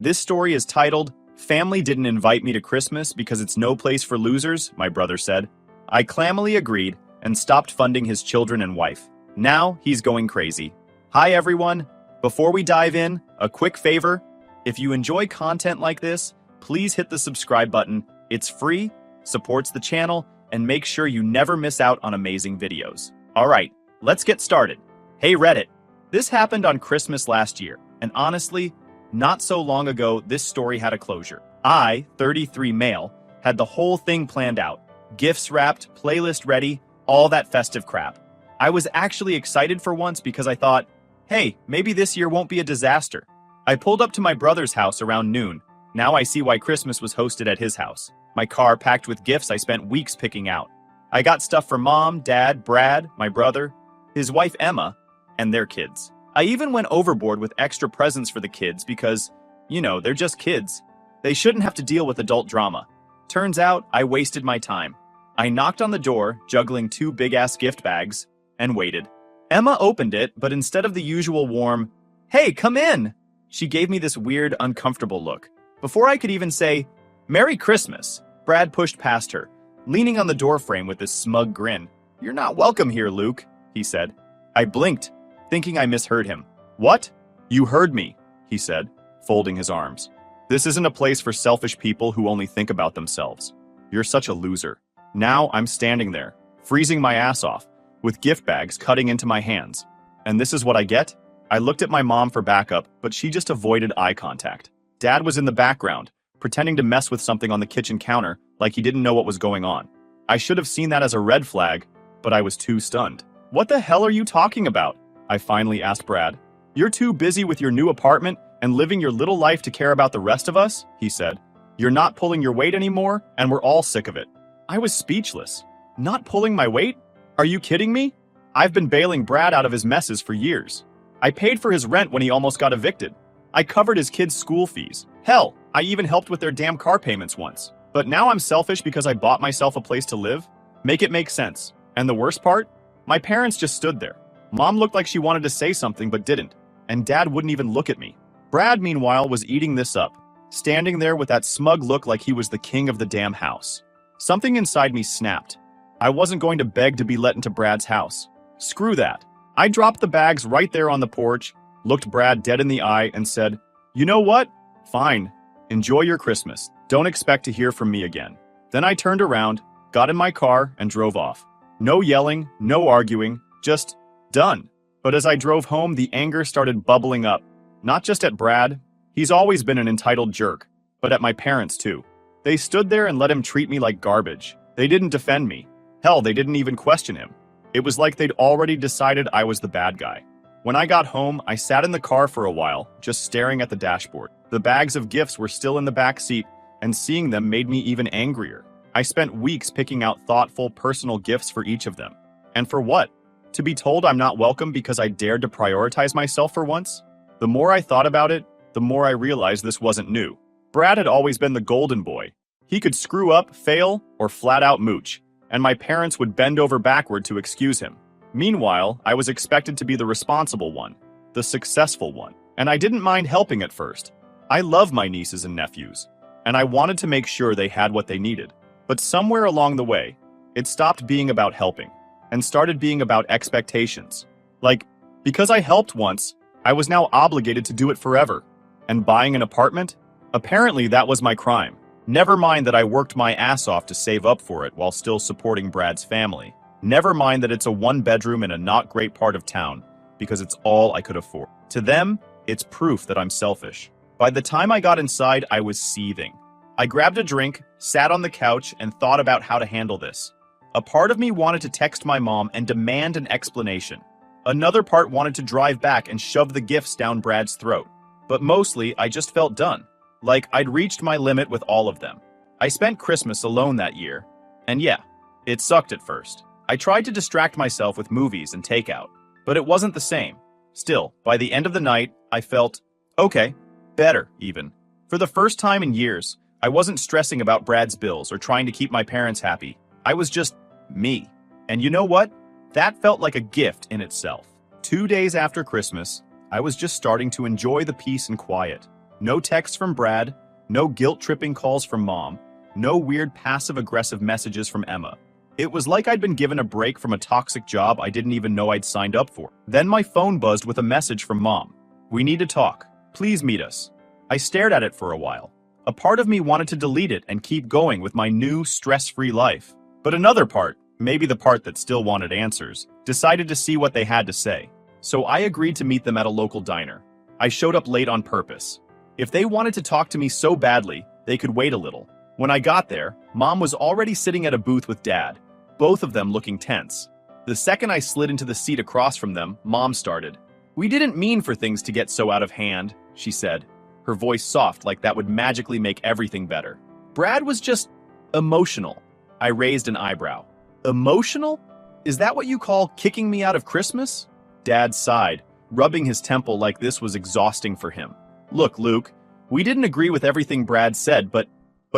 This story is titled, Family Didn't Invite Me to Christmas Because It's No Place for Losers, my brother said. I clammily agreed and stopped funding his children and wife. Now he's going crazy. Hi everyone. Before we dive in, a quick favor. If you enjoy content like this, please hit the subscribe button. It's free, supports the channel, and make sure you never miss out on amazing videos. Alright, let's get started. Hey Reddit. This happened on Christmas last year, and honestly, not so long ago, this story had a closure. I, 33 male, had the whole thing planned out. Gifts wrapped, playlist ready, all that festive crap. I was actually excited for once because I thought, hey, maybe this year won't be a disaster. I pulled up to my brother's house around noon. Now I see why Christmas was hosted at his house. My car packed with gifts I spent weeks picking out. I got stuff for Mom, Dad, Brad, my brother, his wife Emma, and their kids. I even went overboard with extra presents for the kids because, they're just kids. They shouldn't have to deal with adult drama. Turns out, I wasted my time. I knocked on the door, juggling two big-ass gift bags, and waited. Emma opened it, but instead of the usual warm, "Hey, come in!" she gave me this weird, uncomfortable look. Before I could even say, "Merry Christmas," Brad pushed past her, leaning on the doorframe with this smug grin. "You're not welcome here, Luke," he said. I blinked, thinking I misheard him. "What?" "You heard me," he said, folding his arms. "This isn't a place for selfish people who only think about themselves. You're such a loser." Now I'm standing there, freezing my ass off, with gift bags cutting into my hands. And this is what I get? I looked at my mom for backup, but she just avoided eye contact. Dad was in the background, pretending to mess with something on the kitchen counter like he didn't know what was going on. I should have seen that as a red flag, but I was too stunned. "What the hell are you talking about?" I finally asked Brad. "You're too busy with your new apartment and living your little life to care about the rest of us," he said. "You're not pulling your weight anymore, and we're all sick of it." I was speechless. Not pulling my weight? Are you kidding me? I've been bailing Brad out of his messes for years. I paid for his rent when he almost got evicted. I covered his kids' school fees. Hell, I even helped with their damn car payments once. But now I'm selfish because I bought myself a place to live? Make it make sense. And the worst part? My parents just stood there. Mom looked like she wanted to say something but didn't. And Dad wouldn't even look at me. Brad, meanwhile, was eating this up, standing there with that smug look like he was the king of the damn house. Something inside me snapped. I wasn't going to beg to be let into Brad's house. Screw that. I dropped the bags right there on the porch, looked Brad dead in the eye, and said, "You know what? Fine. Enjoy your Christmas. Don't expect to hear from me again." Then I turned around, got in my car, and drove off. No yelling, no arguing, just done. But as I drove home, the anger started bubbling up. Not just at Brad. He's always been an entitled jerk. But at my parents, too. They stood there and let him treat me like garbage. They didn't defend me. Hell, they didn't even question him. It was like they'd already decided I was the bad guy. When I got home, I sat in the car for a while, just staring at the dashboard. The bags of gifts were still in the back seat, and seeing them made me even angrier. I spent weeks picking out thoughtful, personal gifts for each of them. And for what? To be told I'm not welcome because I dared to prioritize myself for once? The more I thought about it, the more I realized this wasn't new. Brad had always been the golden boy. He could screw up, fail, or flat out mooch, and my parents would bend over backward to excuse him. Meanwhile, I was expected to be the responsible one, the successful one, and I didn't mind helping at first. I love my nieces and nephews, and I wanted to make sure they had what they needed. But somewhere along the way, it stopped being about helping, and started being about expectations. Like, because I helped once, I was now obligated to do it forever. And buying an apartment? Apparently that was my crime. Never mind that I worked my ass off to save up for it while still supporting Brad's family. Never mind that it's a one-bedroom in a not great part of town, because it's all I could afford. To them, it's proof that I'm selfish. By the time I got inside, I was seething. I grabbed a drink, sat on the couch, and thought about how to handle this. A part of me wanted to text my mom and demand an explanation. Another part wanted to drive back and shove the gifts down Brad's throat. But mostly, I just felt done. Like I'd reached my limit with all of them. I spent Christmas alone that year. And yeah, it sucked at first. I tried to distract myself with movies and takeout, but it wasn't the same. Still, by the end of the night, I felt, okay, better even. For the first time in years, I wasn't stressing about Brad's bills or trying to keep my parents happy. I was just me. And you know what? That felt like a gift in itself. 2 days after Christmas, I was just starting to enjoy the peace and quiet. No texts from Brad, no guilt-tripping calls from Mom, no weird passive-aggressive messages from Emma. It was like I'd been given a break from a toxic job I didn't even know I'd signed up for. Then my phone buzzed with a message from Mom. "We need to talk. Please meet us." I stared at it for a while. A part of me wanted to delete it and keep going with my new, stress-free life. But another part, maybe the part that still wanted answers, decided to see what they had to say. So I agreed to meet them at a local diner. I showed up late on purpose. If they wanted to talk to me so badly, they could wait a little. When I got there, Mom was already sitting at a booth with Dad, both of them looking tense. The second I slid into the seat across from them, Mom started. "We didn't mean for things to get so out of hand," she said, her voice soft like that would magically make everything better. "Brad was just emotional." I raised an eyebrow. "Emotional? Is that what you call kicking me out of Christmas?" Dad sighed, rubbing his temple like this was exhausting for him. "Look, Luke, we didn't agree with everything Brad said, but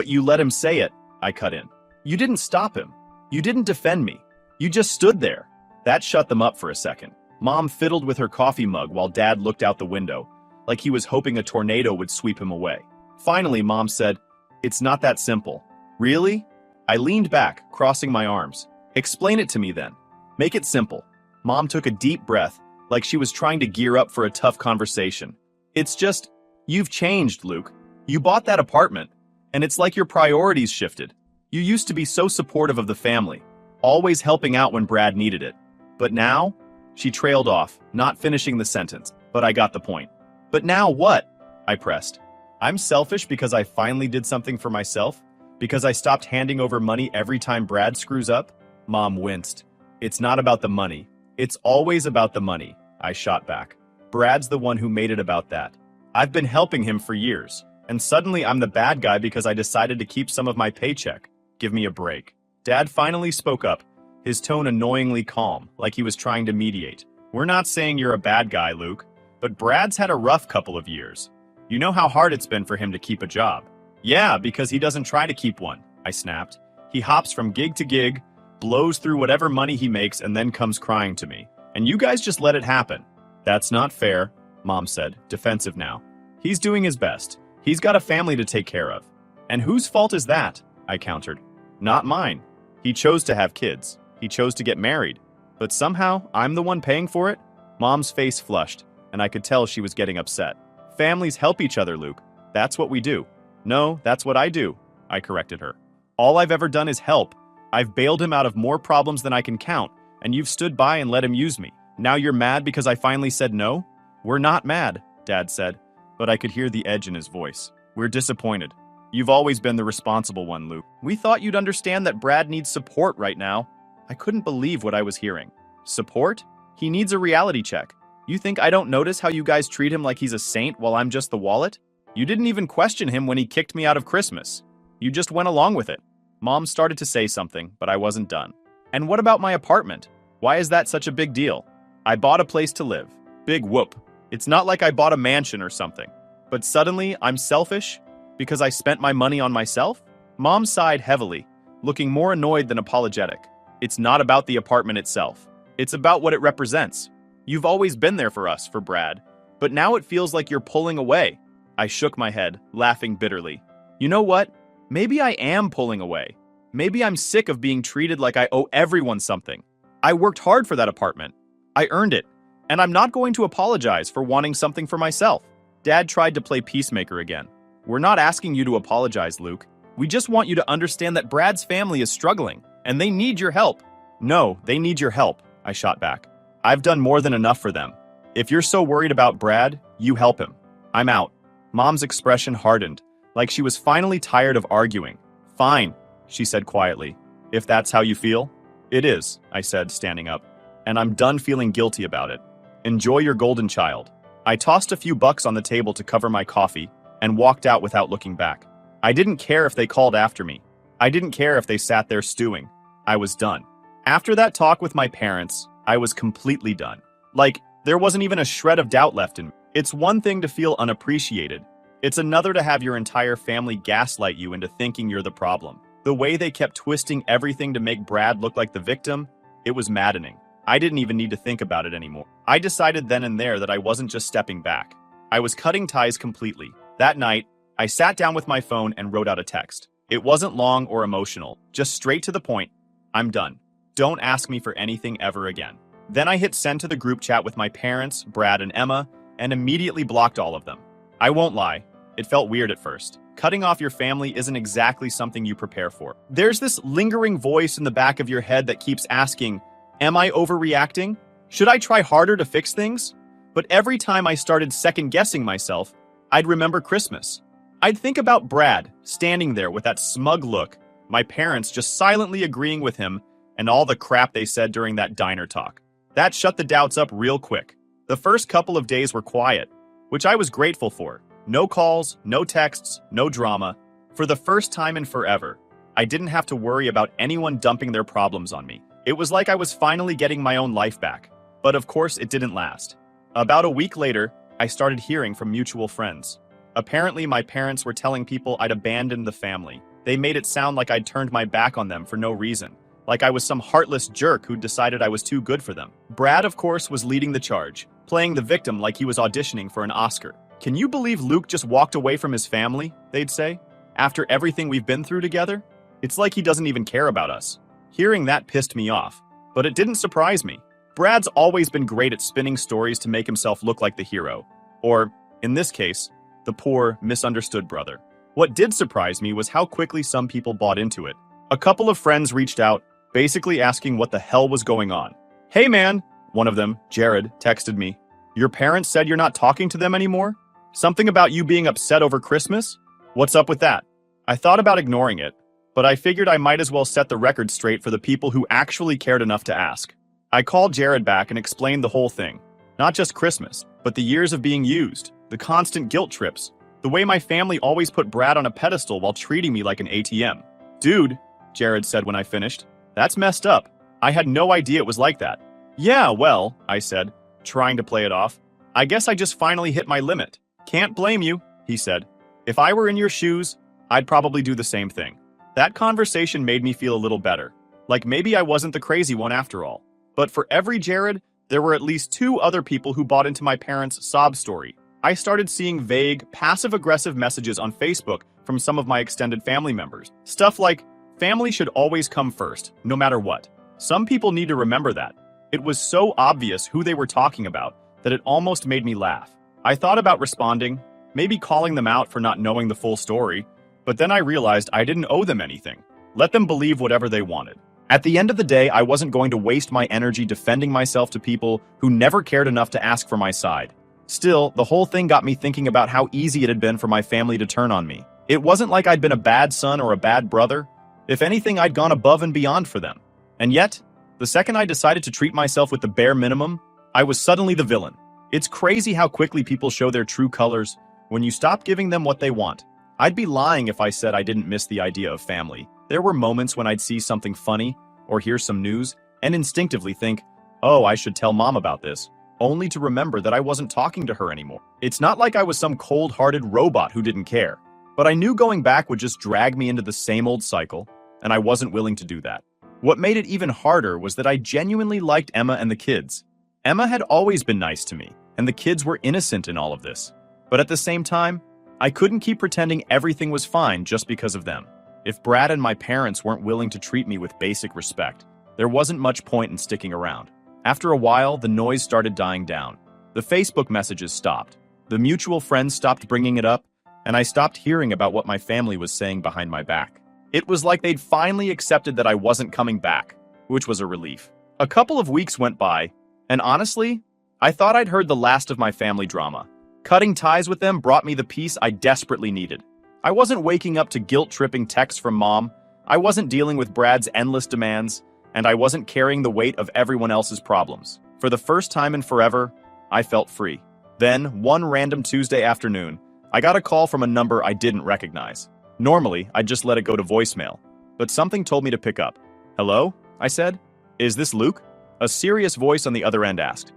you let him say it," I cut in. "You didn't stop him. You didn't defend me. You just stood there." That shut them up for a second. Mom fiddled with her coffee mug while Dad looked out the window, like he was hoping a tornado would sweep him away. Finally, Mom said, "It's not that simple." "Really?" I leaned back, crossing my arms. "Explain it to me then. Make it simple." Mom took a deep breath, like she was trying to gear up for a tough conversation. "It's just, you've changed, Luke. You bought that apartment, and it's like your priorities shifted. You used to be so supportive of the family, always helping out when Brad needed it. But now?" She trailed off, not finishing the sentence, but I got the point. "But now what?" I pressed. "I'm selfish because I finally did something for myself? Because I stopped handing over money every time Brad screws up?" Mom winced. "It's not about the money. It's always about the money," I shot back. "Brad's the one who made it about that. I've been helping him for years, and suddenly I'm the bad guy because I decided to keep some of my paycheck. Give me a break." Dad finally spoke up, his tone annoyingly calm, like he was trying to mediate. "We're not saying you're a bad guy, Luke, but Brad's had a rough couple of years. You know how hard it's been for him to keep a job." "Yeah, because he doesn't try to keep one," I snapped. "He hops from gig to gig, blows through whatever money he makes, and then comes crying to me. And you guys just let it happen." "That's not fair," Mom said, defensive now. "He's doing his best. He's got a family to take care of." "And whose fault is that?" I countered. "Not mine. He chose to have kids. He chose to get married. But somehow, I'm the one paying for it?" Mom's face flushed, and I could tell she was getting upset. "Families help each other, Luke. That's what we do." "No, that's what I do," I corrected her. "All I've ever done is help. I've bailed him out of more problems than I can count, and you've stood by and let him use me. Now you're mad because I finally said no?" "We're not mad," Dad said, but I could hear the edge in his voice. "We're disappointed. You've always been the responsible one, Luke. We thought you'd understand that Brad needs support right now." I couldn't believe what I was hearing. "Support? He needs a reality check. You think I don't notice how you guys treat him like he's a saint while I'm just the wallet? You didn't even question him when he kicked me out of Christmas. You just went along with it." Mom started to say something, but I wasn't done. "And what about my apartment? Why is that such a big deal? I bought a place to live. Big whoop. It's not like I bought a mansion or something. But suddenly, I'm selfish? Because I spent my money on myself?" Mom sighed heavily, looking more annoyed than apologetic. "It's not about the apartment itself. It's about what it represents. You've always been there for us, for Brad. But now it feels like you're pulling away." I shook my head, laughing bitterly. "You know what? Maybe I am pulling away. Maybe I'm sick of being treated like I owe everyone something. I worked hard for that apartment. I earned it. And I'm not going to apologize for wanting something for myself." Dad tried to play peacemaker again. "We're not asking you to apologize, Luke. We just want you to understand that Brad's family is struggling, and they need your help." "No, they need your help," I shot back. "I've done more than enough for them. If you're so worried about Brad, you help him. I'm out." Mom's expression hardened, like she was finally tired of arguing. "Fine," she said quietly. "If that's how you feel." "It is," I said, standing up. "And I'm done feeling guilty about it. Enjoy your golden child." I tossed a few bucks on the table to cover my coffee and walked out without looking back. I didn't care if they called after me. I didn't care if they sat there stewing. I was done. After that talk with my parents, I was completely done. Like, there wasn't even a shred of doubt left in me. It's one thing to feel unappreciated. It's another to have your entire family gaslight you into thinking you're the problem. The way they kept twisting everything to make Brad look like the victim, it was maddening. I didn't even need to think about it anymore. I decided then and there that I wasn't just stepping back. I was cutting ties completely. That night, I sat down with my phone and wrote out a text. It wasn't long or emotional, just straight to the point. I'm done. Don't ask me for anything ever again. Then I hit send to the group chat with my parents, Brad and Emma, and immediately blocked all of them. I won't lie, it felt weird at first. Cutting off your family isn't exactly something you prepare for. There's this lingering voice in the back of your head that keeps asking, am I overreacting? Should I try harder to fix things? But every time I started second-guessing myself, I'd remember Christmas. I'd think about Brad, standing there with that smug look, my parents just silently agreeing with him, and all the crap they said during that diner talk. That shut the doubts up real quick. The first couple of days were quiet, which I was grateful for. No calls, no texts, no drama. For the first time in forever, I didn't have to worry about anyone dumping their problems on me. It was like I was finally getting my own life back. But of course, it didn't last. About a week later, I started hearing from mutual friends. Apparently, my parents were telling people I'd abandoned the family. They made it sound like I'd turned my back on them for no reason, like I was some heartless jerk who'd decided I was too good for them. Brad, of course, was leading the charge, playing the victim like he was auditioning for an Oscar. Can you believe Luke just walked away from his family, they'd say, after everything we've been through together? It's like he doesn't even care about us. Hearing that pissed me off, but it didn't surprise me. Brad's always been great at spinning stories to make himself look like the hero, or, in this case, the poor, misunderstood brother. What did surprise me was how quickly some people bought into it. A couple of friends reached out, basically asking what the hell was going on. Hey man, one of them, Jared, texted me. Your parents said you're not talking to them anymore? Something about you being upset over Christmas? What's up with that? I thought about ignoring it, but I figured I might as well set the record straight for the people who actually cared enough to ask. I called Jared back and explained the whole thing. Not just Christmas, but the years of being used, the constant guilt trips, the way my family always put Brad on a pedestal while treating me like an ATM. Dude, Jared said when I finished, that's messed up. I had no idea it was like that. Yeah, well, I said, trying to play it off. I guess I just finally hit my limit. Can't blame you, he said. If I were in your shoes, I'd probably do the same thing. That conversation made me feel a little better. Like maybe I wasn't the crazy one after all. But for every Jared, there were at least 2 other people who bought into my parents' sob story. I started seeing vague, passive-aggressive messages on Facebook from some of my extended family members. Stuff like, family should always come first, no matter what. Some people need to remember that. It was so obvious who they were talking about that it almost made me laugh. I thought about responding, maybe calling them out for not knowing the full story, but then I realized I didn't owe them anything. Let them believe whatever they wanted. At the end of the day, I wasn't going to waste my energy defending myself to people who never cared enough to ask for my side. Still, the whole thing got me thinking about how easy it had been for my family to turn on me. It wasn't like I'd been a bad son or a bad brother. If anything, I'd gone above and beyond for them. And yet, the second I decided to treat myself with the bare minimum, I was suddenly the villain. It's crazy how quickly people show their true colors when you stop giving them what they want. I'd be lying if I said I didn't miss the idea of family. There were moments when I'd see something funny or hear some news and instinctively think, oh, I should tell mom about this, only to remember that I wasn't talking to her anymore. It's not like I was some cold-hearted robot who didn't care, but I knew going back would just drag me into the same old cycle, and I wasn't willing to do that. What made it even harder was that I genuinely liked Emma and the kids. Emma had always been nice to me, and the kids were innocent in all of this. But at the same time, I couldn't keep pretending everything was fine just because of them. If Brad and my parents weren't willing to treat me with basic respect, there wasn't much point in sticking around. After a while, the noise started dying down. The Facebook messages stopped. The mutual friends stopped bringing it up, and I stopped hearing about what my family was saying behind my back. It was like they'd finally accepted that I wasn't coming back, which was a relief. A couple of weeks went by, and honestly, I thought I'd heard the last of my family drama. Cutting ties with them brought me the peace I desperately needed. I wasn't waking up to guilt-tripping texts from mom, I wasn't dealing with Brad's endless demands, and I wasn't carrying the weight of everyone else's problems. For the first time in forever, I felt free. Then, one random Tuesday afternoon, I got a call from a number I didn't recognize. Normally, I'd just let it go to voicemail, but something told me to pick up. Hello? I said. Is this Luke? A serious voice on the other end asked.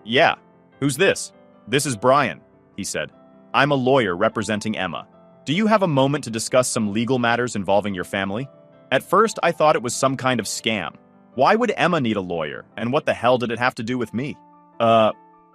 Yeah. Who's this? This is Brian, he said. I'm a lawyer representing Emma. Do you have a moment to discuss some legal matters involving your family? At first, I thought it was some kind of scam. Why would Emma need a lawyer, and what the hell did it have to do with me?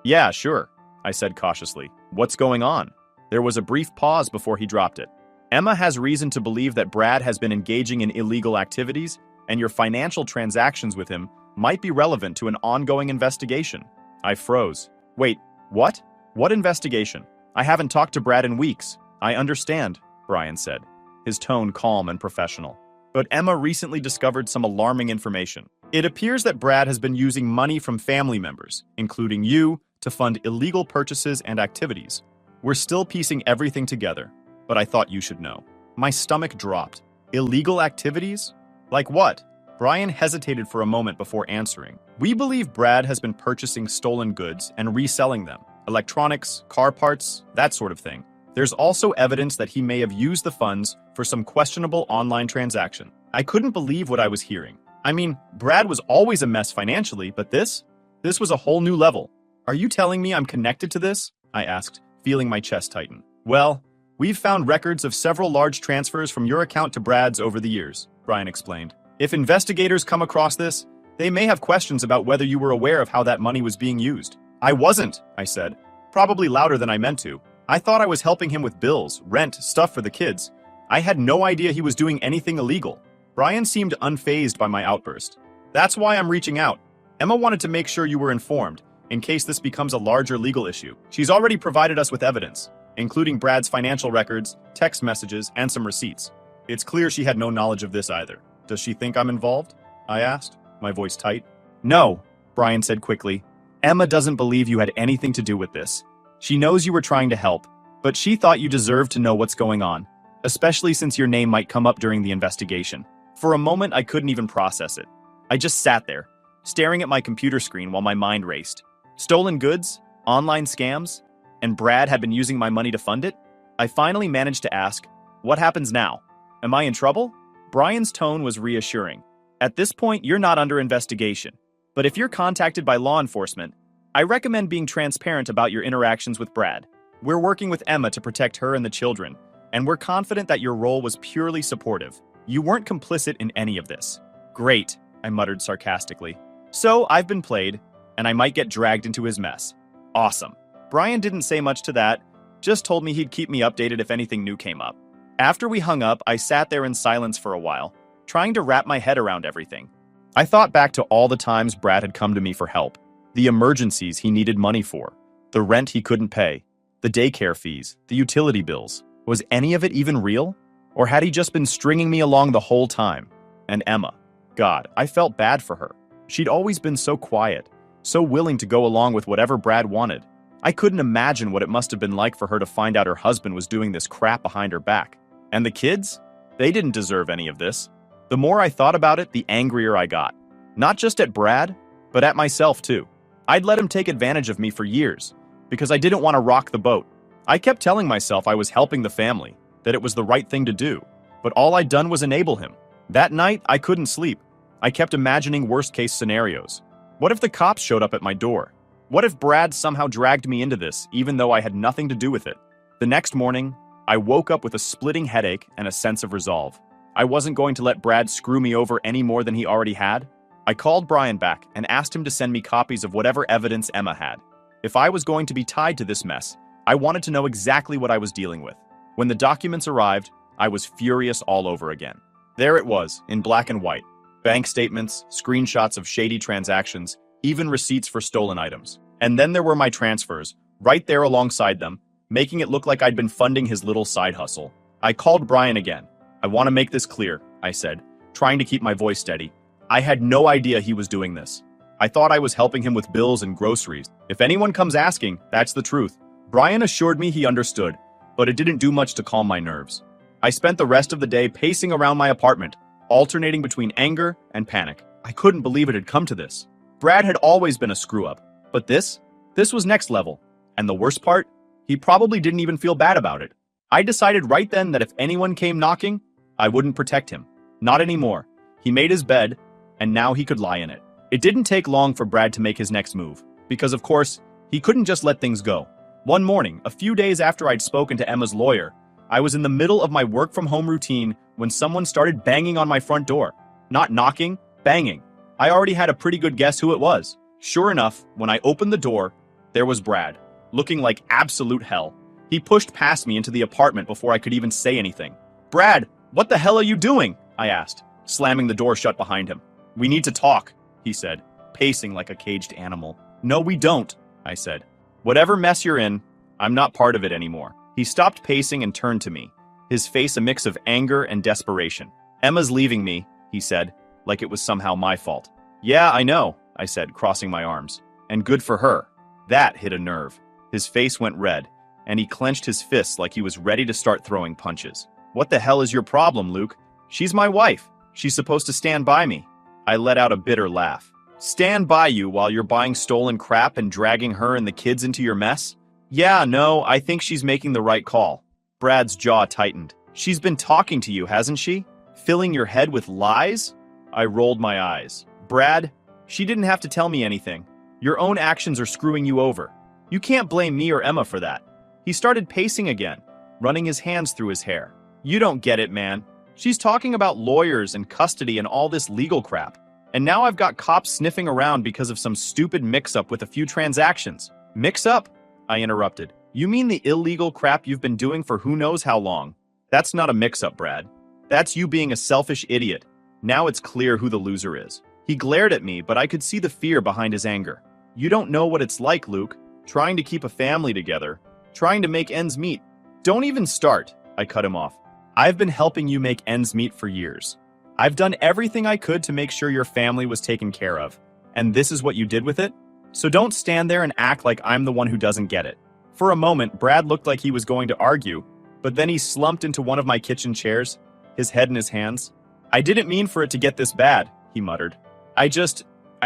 Yeah, sure, I said cautiously. What's going on? There was a brief pause before he dropped it. Emma has reason to believe that Brad has been engaging in illegal activities, and your financial transactions with him might be relevant to an ongoing investigation. I froze. Wait, what? What investigation? I haven't talked to Brad in weeks. I understand, Brian said, his tone calm and professional. But Emma recently discovered some alarming information. It appears that Brad has been using money from family members, including you, to fund illegal purchases and activities. We're still piecing everything together, but I thought you should know. My stomach dropped. Illegal activities? Like what? Brian hesitated for a moment before answering. We believe Brad has been purchasing stolen goods and reselling them. Electronics, car parts, that sort of thing. There's also evidence that he may have used the funds for some questionable online transaction. I couldn't believe what I was hearing. I mean, Brad was always a mess financially, but this was a whole new level. Are you telling me I'm connected to this? I asked, feeling my chest tighten. Well, we've found records of several large transfers from your account to Brad's over the years, Brian explained. If investigators come across this, they may have questions about whether you were aware of how that money was being used. I wasn't, I said, probably louder than I meant to. I thought I was helping him with bills, rent, stuff for the kids. I had no idea he was doing anything illegal. Brian seemed unfazed by my outburst. That's why I'm reaching out. Emma wanted to make sure you were informed, in case this becomes a larger legal issue. She's already provided us with evidence, including Brad's financial records, text messages, and some receipts. It's clear she had no knowledge of this either. Does she think I'm involved? I asked, my voice tight. No, Brian said quickly. Emma doesn't believe you had anything to do with this. She knows you were trying to help, but she thought you deserved to know what's going on, especially since your name might come up during the investigation. For a moment, I couldn't even process it. I just sat there, staring at my computer screen while my mind raced. Stolen goods, online scams, and Brad had been using my money to fund it? I finally managed to ask, what happens now? Am I in trouble? Brian's tone was reassuring. At this point, you're not under investigation. But if you're contacted by law enforcement, I recommend being transparent about your interactions with Brad. We're working with Emma to protect her and the children, and we're confident that your role was purely supportive. You weren't complicit in any of this. Great, I muttered sarcastically. So I've been played, and I might get dragged into his mess. Awesome. Brian didn't say much to that, just told me he'd keep me updated if anything new came up. After we hung up, I sat there in silence for a while, trying to wrap my head around everything. I thought back to all the times Brad had come to me for help, the emergencies he needed money for, the rent he couldn't pay, the daycare fees, the utility bills. Was any of it even real? Or had he just been stringing me along the whole time? And Emma. God, I felt bad for her. She'd always been so quiet, so willing to go along with whatever Brad wanted. I couldn't imagine what it must have been like for her to find out her husband was doing this crap behind her back. And the kids? They didn't deserve any of this. The more I thought about it, the angrier I got. Not just at Brad, but at myself too. I'd let him take advantage of me for years, because I didn't want to rock the boat. I kept telling myself I was helping the family, that it was the right thing to do, but all I'd done was enable him. That night, I couldn't sleep. I kept imagining worst-case scenarios. What if the cops showed up at my door? What if Brad somehow dragged me into this, even though I had nothing to do with it? The next morning, I woke up with a splitting headache and a sense of resolve. I wasn't going to let Brad screw me over any more than he already had. I called Brian back and asked him to send me copies of whatever evidence Emma had. If I was going to be tied to this mess, I wanted to know exactly what I was dealing with. When the documents arrived, I was furious all over again. There it was, in black and white. Bank statements, screenshots of shady transactions, even receipts for stolen items. And then there were my transfers, right there alongside them, making it look like I'd been funding his little side hustle. I called Brian again. I want to make this clear, I said, trying to keep my voice steady. I had no idea he was doing this. I thought I was helping him with bills and groceries. If anyone comes asking, that's the truth. Brian assured me he understood, but it didn't do much to calm my nerves. I spent the rest of the day pacing around my apartment, alternating between anger and panic. I couldn't believe it had come to this. Brad had always been a screw-up, but this was next level. And the worst part? He probably didn't even feel bad about it. I decided right then that if anyone came knocking, I wouldn't protect him. Not anymore. He made his bed, and now he could lie in it. It didn't take long for Brad to make his next move, because of course, he couldn't just let things go. One morning, a few days after I'd spoken to Emma's lawyer, I was in the middle of my work-from-home routine when someone started banging on my front door. Not knocking, banging. I already had a pretty good guess who it was. Sure enough, when I opened the door, there was Brad, looking like absolute hell. He pushed past me into the apartment before I could even say anything. "Brad, what the hell are you doing?" I asked, slamming the door shut behind him. "We need to talk," he said, pacing like a caged animal. "No, we don't," I said. "Whatever mess you're in, I'm not part of it anymore." He stopped pacing and turned to me, his face a mix of anger and desperation. "Emma's leaving me," he said, like it was somehow my fault. "Yeah, I know," I said, crossing my arms. "And good for her." That hit a nerve. His face went red, and he clenched his fists like he was ready to start throwing punches. "What the hell is your problem, Luke? She's my wife. She's supposed to stand by me." I let out a bitter laugh. "Stand by you while you're buying stolen crap and dragging her and the kids into your mess? Yeah, no, I think she's making the right call." Brad's jaw tightened. "She's been talking to you, hasn't she? Filling your head with lies?" I rolled my eyes. "Brad, she didn't have to tell me anything. Your own actions are screwing you over. You can't blame me or Emma for that." He started pacing again, running his hands through his hair. "You don't get it, man. She's talking about lawyers and custody and all this legal crap. And now I've got cops sniffing around because of some stupid mix-up with a few transactions." "Mix-up?" I interrupted. "You mean the illegal crap you've been doing for who knows how long?" "That's not a mix-up, Brad. That's you being a selfish idiot. Now it's clear who the loser is." He glared at me, but I could see the fear behind his anger. "You don't know what it's like, Luke. Trying to keep a family together. Trying to make ends meet." "Don't even start," I cut him off. "I've been helping you make ends meet for years. I've done everything I could to make sure your family was taken care of. And this is what you did with it? So don't stand there and act like I'm the one who doesn't get it." For a moment, Brad looked like he was going to argue, but then he slumped into one of my kitchen chairs, his head in his hands. "I didn't mean for it to get this bad," he muttered. I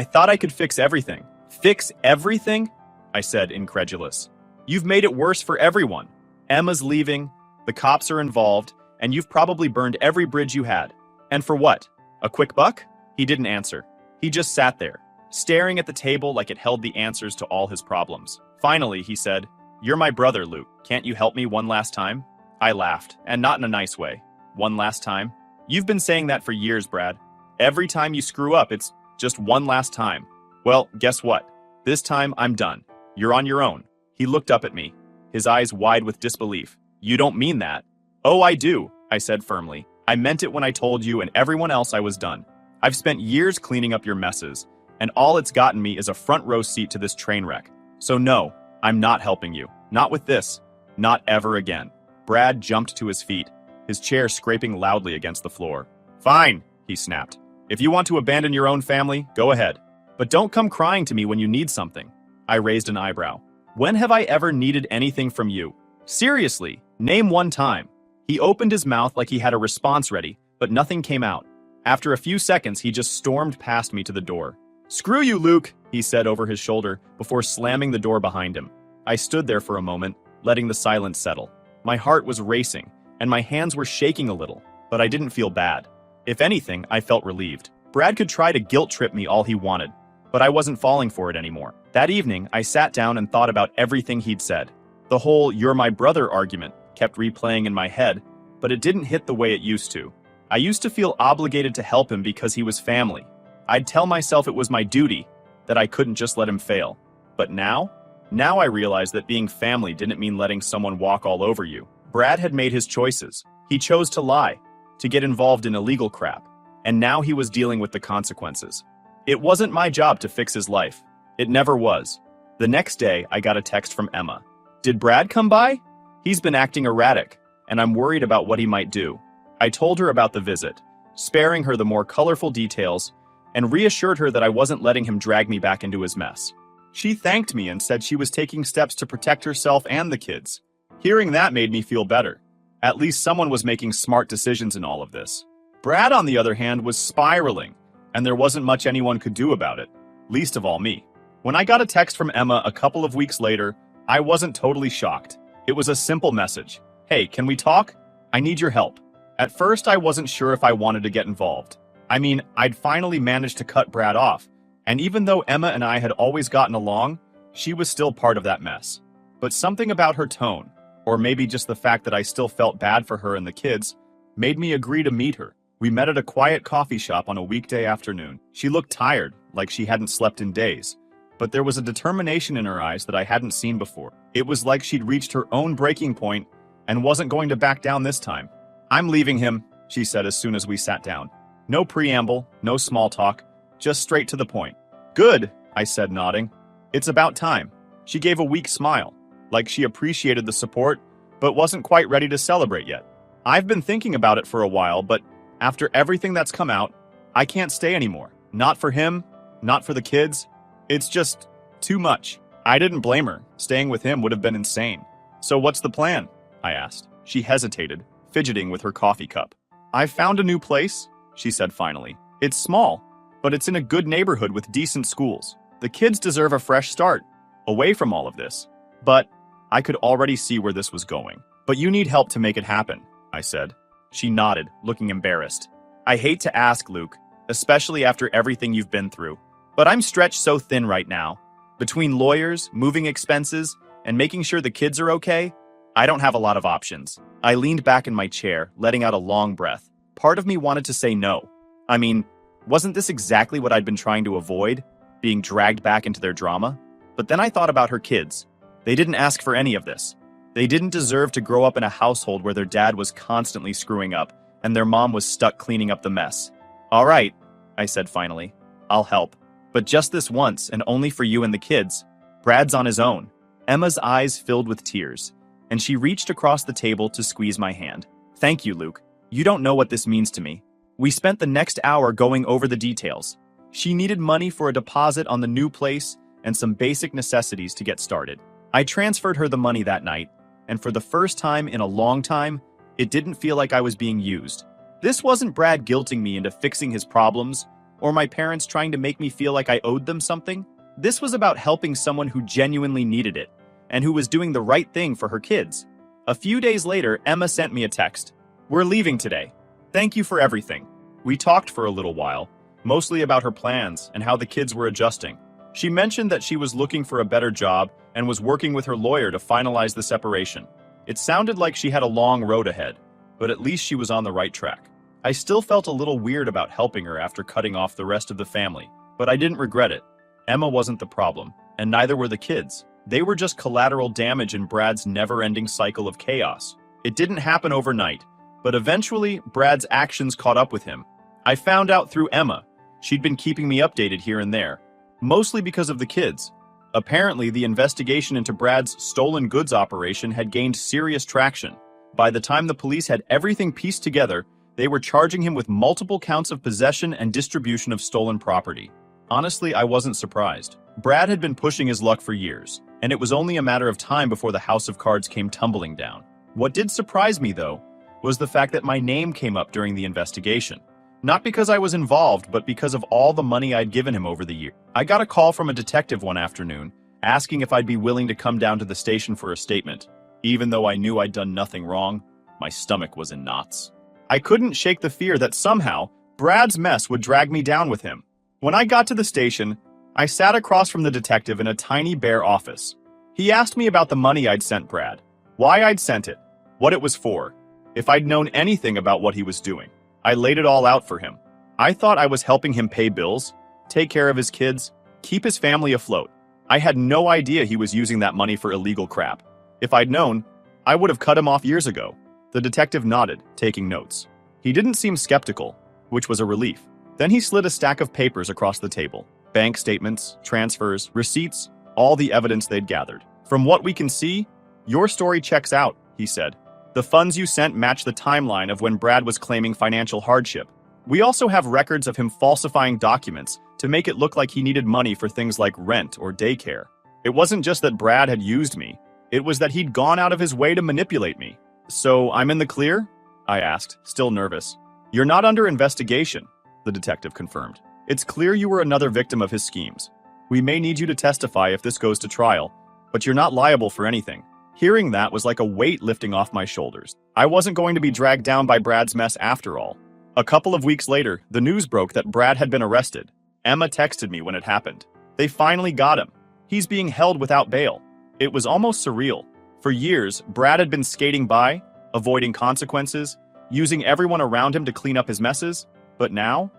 thought I could fix everything." "Fix everything?" I said, incredulous. "You've made it worse for everyone. Emma's leaving, the cops are involved, and you've probably burned every bridge you had. And for what? A quick buck?" He didn't answer. He just sat there, staring at the table like it held the answers to all his problems. Finally, he said, "You're my brother, Luke. Can't you help me one last time?" I laughed, and not in a nice way. "One last time? You've been saying that for years, Brad. Every time you screw up, it's just one last time. Well, guess what? This time, I'm done. You're on your own." He looked up at me, his eyes wide with disbelief. "You don't mean that." "Oh, I do," I said firmly. "I meant it when I told you and everyone else I was done. I've spent years cleaning up your messes, and all it's gotten me is a front row seat to this train wreck. So no, I'm not helping you. Not with this. Not ever again." Brad jumped to his feet, his chair scraping loudly against the floor. "Fine," he snapped. "If you want to abandon your own family, go ahead. But don't come crying to me when you need something." I raised an eyebrow. "When have I ever needed anything from you? Seriously, name one time." He opened his mouth like he had a response ready, but nothing came out. After a few seconds, he just stormed past me to the door. "Screw you, Luke," he said over his shoulder before slamming the door behind him. I stood there for a moment, letting the silence settle. My heart was racing, and my hands were shaking a little, but I didn't feel bad. If anything, I felt relieved. Brad could try to guilt-trip me all he wanted, but I wasn't falling for it anymore. That evening, I sat down and thought about everything he'd said. The whole "you're my brother" argument kept replaying in my head, but it didn't hit the way it used to. I used to feel obligated to help him because he was family. I'd tell myself it was my duty, that I couldn't just let him fail. But now I realized that being family didn't mean letting someone walk all over you. Brad had made his choices. He chose to lie, to get involved in illegal crap, and now he was dealing with the consequences. It wasn't my job to fix his life. It never was. The next day, I got a text from Emma. "Did Brad come by? He's been acting erratic, and I'm worried about what he might do." I told her about the visit, sparing her the more colorful details, and reassured her that I wasn't letting him drag me back into his mess. She thanked me and said she was taking steps to protect herself and the kids. Hearing that made me feel better. At least someone was making smart decisions in all of this. Brad, on the other hand, was spiraling, and there wasn't much anyone could do about it, least of all me. When I got a text from Emma a couple of weeks later, I wasn't totally shocked. It was a simple message. "Hey, can we talk? I need your help." At first, I wasn't sure if I wanted to get involved. I mean, I'd finally managed to cut Brad off, and even though Emma and I had always gotten along, she was still part of that mess. But something about her tone, or maybe just the fact that I still felt bad for her and the kids, made me agree to meet her. We met at a quiet coffee shop on a weekday afternoon. She looked tired, like she hadn't slept in days, but there was a determination in her eyes that I hadn't seen before. It was like she'd reached her own breaking point and wasn't going to back down this time. "I'm leaving him," she said as soon as we sat down. No preamble, no small talk, just straight to the point. "Good," I said, nodding. "It's about time." She gave a weak smile, like she appreciated the support, but wasn't quite ready to celebrate yet. "I've been thinking about it for a while, but after everything that's come out, I can't stay anymore. Not for him, not for the kids. It's just too much." I didn't blame her. Staying with him would have been insane. "So what's the plan?" I asked. She hesitated, fidgeting with her coffee cup. "I've found a new place," she said finally. "It's small, but it's in a good neighborhood with decent schools. The kids deserve a fresh start, away from all of this." But I could already see where this was going. "But you need help to make it happen," I said. She nodded, looking embarrassed. "I hate to ask, Luke, especially after everything you've been through, but I'm stretched so thin right now. Between lawyers, moving expenses, and making sure the kids are okay, I don't have a lot of options." I leaned back in my chair, letting out a long breath. Part of me wanted to say no. I mean, wasn't this exactly what I'd been trying to avoid? Being dragged back into their drama? But then I thought about her kids. They didn't ask for any of this. They didn't deserve to grow up in a household where their dad was constantly screwing up, and their mom was stuck cleaning up the mess. "All right," I said finally. "I'll help. But just this once, and only for you and the kids. Brad's on his own." Emma's eyes filled with tears, and she reached across the table to squeeze my hand. "Thank you, Luke. You don't know what this means to me." We spent the next hour going over the details. She needed money for a deposit on the new place and some basic necessities to get started. I transferred her the money that night, and for the first time in a long time, it didn't feel like I was being used. This wasn't Brad guilting me into fixing his problems, or my parents trying to make me feel like I owed them something. This was about helping someone who genuinely needed it, and who was doing the right thing for her kids. A few days later, Emma sent me a text. "We're leaving today. Thank you for everything." We talked for a little while, mostly about her plans and how the kids were adjusting. She mentioned that she was looking for a better job and was working with her lawyer to finalize the separation. It sounded like she had a long road ahead, but at least she was on the right track. I still felt a little weird about helping her after cutting off the rest of the family, but I didn't regret it. Emma wasn't the problem, and neither were the kids. They were just collateral damage in Brad's never-ending cycle of chaos. It didn't happen overnight, but eventually Brad's actions caught up with him. I found out through Emma. She'd been keeping me updated here and there, mostly because of the kids. Apparently, the investigation into Brad's stolen goods operation had gained serious traction. By the time the police had everything pieced together, they were charging him with multiple counts of possession and distribution of stolen property. Honestly, I wasn't surprised. Brad had been pushing his luck for years, and it was only a matter of time before the house of cards came tumbling down. What did surprise me, though, was the fact that my name came up during the investigation. Not because I was involved, but because of all the money I'd given him over the year. I got a call from a detective one afternoon, asking if I'd be willing to come down to the station for a statement. Even though I knew I'd done nothing wrong, my stomach was in knots. I couldn't shake the fear that somehow Brad's mess would drag me down with him. When I got to the station, I sat across from the detective in a tiny bare office. He asked me about the money I'd sent Brad, why I'd sent it, what it was for, if I'd known anything about what he was doing. I laid it all out for him. I thought I was helping him pay bills, take care of his kids, keep his family afloat. I had no idea he was using that money for illegal crap. If I'd known, I would have cut him off years ago. The detective nodded, taking notes. He didn't seem skeptical, which was a relief. Then he slid a stack of papers across the table. Bank statements, transfers, receipts, all the evidence they'd gathered. "From what we can see, your story checks out," he said. "The funds you sent match the timeline of when Brad was claiming financial hardship. We also have records of him falsifying documents to make it look like he needed money for things like rent or daycare. It wasn't just that Brad had used me, it was that he'd gone out of his way to manipulate me." "So I'm in the clear?" I asked, still nervous. "You're not under investigation," the detective confirmed. "It's clear you were another victim of his schemes. We may need you to testify if this goes to trial, but you're not liable for anything." Hearing that was like a weight lifting off my shoulders. I wasn't going to be dragged down by Brad's mess after all. A couple of weeks later, the news broke that Brad had been arrested. Emma texted me when it happened. They finally got him. He's being held without bail. It was almost surreal. For years, Brad had been skating by, avoiding consequences, using everyone around him to clean up his messes. But now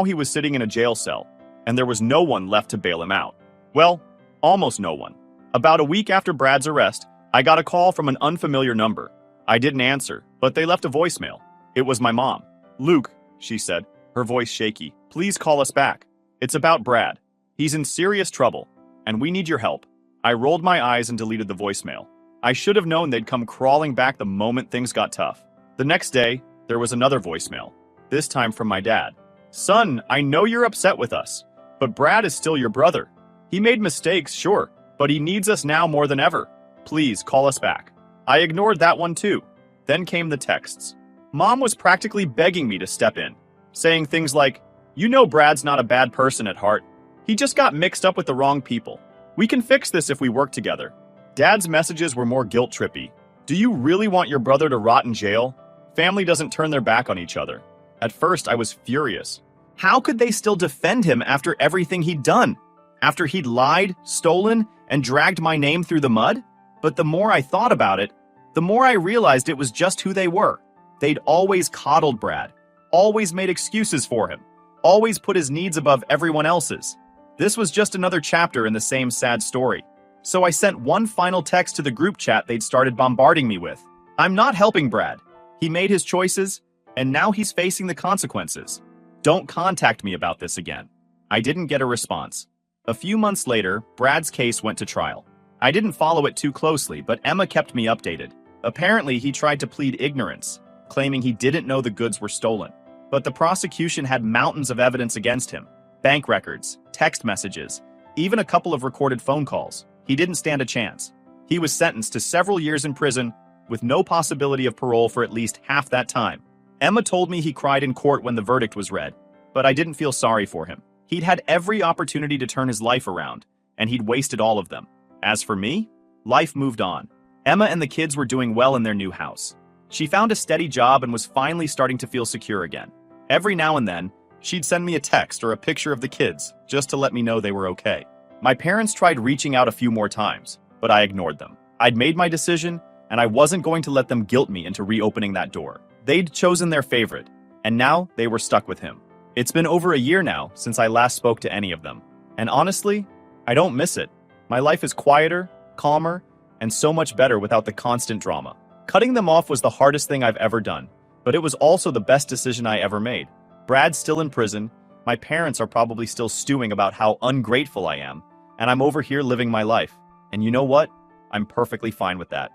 he was sitting in a jail cell, and there was no one left to bail him out. Well, almost no one. About a week after Brad's arrest, I got a call from an unfamiliar number. I didn't answer, but they left a voicemail. It was my mom. "Luke," she said, her voice shaky, "please call us back. It's about Brad. He's in serious trouble, and we need your help." I rolled my eyes and deleted the voicemail. I should have known they'd come crawling back the moment things got tough. The next day, there was another voicemail, this time from my dad. "Son, I know you're upset with us, but Brad is still your brother. He made mistakes, sure, but he needs us now more than ever. Please call us back." I ignored that one too. Then came the texts. Mom was practically begging me to step in, saying things like, "You know Brad's not a bad person at heart. He just got mixed up with the wrong people. We can fix this if we work together." Dad's messages were more guilt-trippy. "Do you really want your brother to rot in jail? Family doesn't turn their back on each other." At first, I was furious. How could they still defend him after everything he'd done? After he'd lied, stolen, and dragged my name through the mud? But the more I thought about it, the more I realized it was just who they were. They'd always coddled Brad, always made excuses for him, always put his needs above everyone else's. This was just another chapter in the same sad story. So I sent one final text to the group chat they'd started bombarding me with. "I'm not helping Brad. He made his choices, and now he's facing the consequences. Don't contact me about this again." I didn't get a response. A few months later, Brad's case went to trial. I didn't follow it too closely, but Emma kept me updated. Apparently, he tried to plead ignorance, claiming he didn't know the goods were stolen. But the prosecution had mountains of evidence against him. Bank records, text messages, even a couple of recorded phone calls. He didn't stand a chance. He was sentenced to several years in prison, with no possibility of parole for at least half that time. Emma told me he cried in court when the verdict was read, but I didn't feel sorry for him. He'd had every opportunity to turn his life around, and he'd wasted all of them. As for me, life moved on. Emma and the kids were doing well in their new house. She found a steady job and was finally starting to feel secure again. Every now and then, she'd send me a text or a picture of the kids, just to let me know they were okay. My parents tried reaching out a few more times, but I ignored them. I'd made my decision, and I wasn't going to let them guilt me into reopening that door. They'd chosen their favorite, and now they were stuck with him. It's been over a year now since I last spoke to any of them. And honestly, I don't miss it. My life is quieter, calmer, and so much better without the constant drama. Cutting them off was the hardest thing I've ever done, but it was also the best decision I ever made. Brad's still in prison, my parents are probably still stewing about how ungrateful I am, and I'm over here living my life. And you know what? I'm perfectly fine with that.